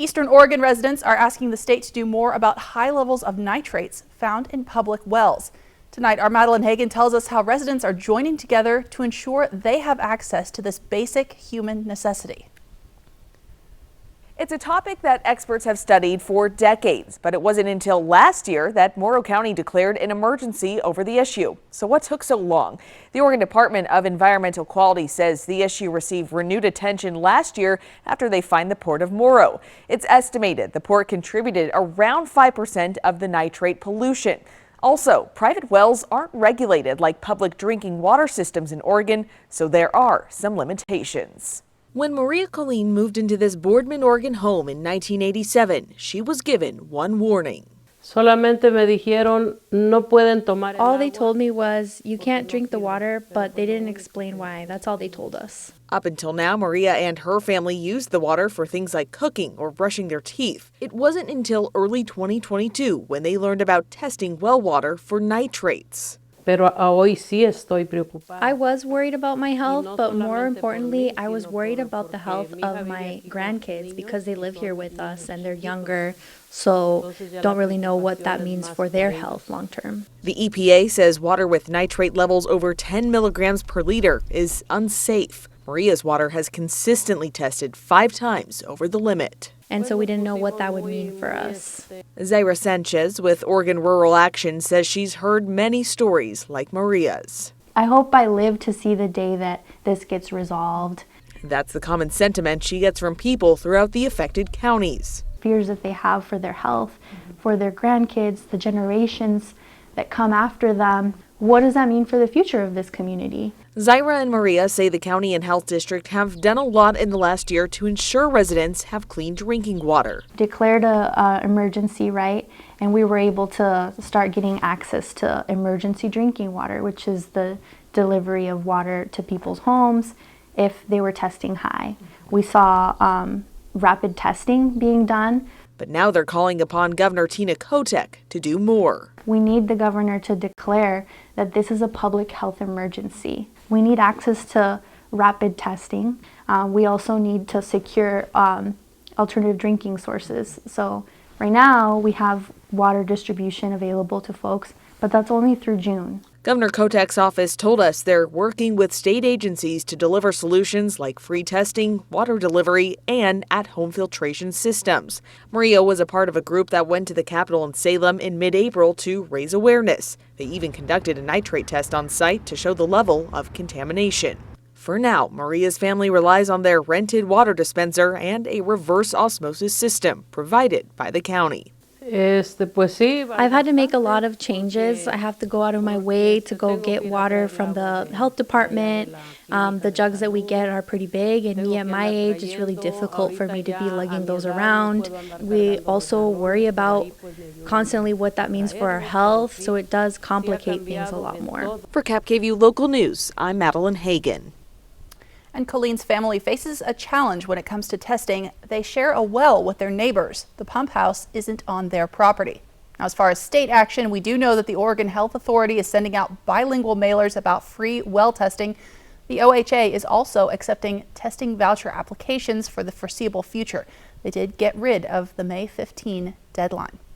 Eastern Oregon residents are asking the state to do more about high levels of nitrates found in public wells. Tonight, our Madeleine Hagen tells us how residents are joining together to ensure they have access to this basic human necessity. It's a topic that experts have studied for decades, but it wasn't until last year that Morrow County declared an emergency over the issue. So what took so long? The Oregon Department of Environmental Quality says the issue received renewed attention last year after they fined the Port of Morrow. It's estimated the port contributed around 5% of the nitrate pollution. Also, private wells aren't regulated like public drinking water systems in Oregon, so there are some limitations. When Maria Colleen moved into this Boardman, Oregon home in 1987, she was given one warning. Solamente me dijeron, no pueden tomar el All they agua. told me was, you can't drink the water, but they didn't explain why. That's all they told us. Up until now, Maria and her family used the water for things like cooking or brushing their teeth. It wasn't until early 2022 when they learned about testing well water for nitrates. Pero hoy sí estoy preocupada. I was worried about my health, but more importantly, I was worried about the health of my grandkids because they live here with us and they're younger, so don't really know what that means for their health long term. The EPA says water with nitrate levels over 10 milligrams per liter is unsafe. Maria's water has consistently tested 5 times over the limit. And so we didn't know what that would mean for us. Zaira Sanchez with Oregon Rural Action says she's heard many stories like Maria's. I hope I live to see the day that this gets resolved. That's the common sentiment she gets from people throughout the affected counties. Fears that they have for their health, for their grandkids, the generations that come after them. What does that mean for the future of this community? Zaira and Maria say the county and health district have done a lot in the last year to ensure residents have clean drinking water. Declared a emergency, right? And we were able to start getting access to emergency drinking water, which is the delivery of water to people's homes if they were testing high. We saw rapid testing being done. But now they're calling upon Governor Tina Kotek to do more. We need the governor to declare that this is a public health emergency. We need access to rapid testing. We also need to secure alternative drinking sources. So right now we have water distribution available to folks, but that's only through June. Governor Kotek's office told us they're working with state agencies to deliver solutions like free testing, water delivery, and at-home filtration systems. Maria was a part of a group that went to the Capitol in Salem in mid-April to raise awareness. They even conducted a nitrate test on site to show the level of contamination. For now, Maria's family relies on their rented water dispenser and a reverse osmosis system provided by the county. I've had to make a lot of changes. I have to go out of my way to go get water from the health department. The jugs that we get are pretty big, and me at my age, it's really difficult for me to be lugging those around. We also worry about constantly what that means for our health, so it does complicate things a lot more. For KVU Local News, I'm Madeleine Hagen. And Colleen's family faces a challenge when it comes to testing. They share a well with their neighbors. The pump house isn't on their property. Now, as far as state action, we do know that the Oregon Health Authority is sending out bilingual mailers about free well testing. The OHA is also accepting testing voucher applications for the foreseeable future. They did get rid of the May 15 deadline.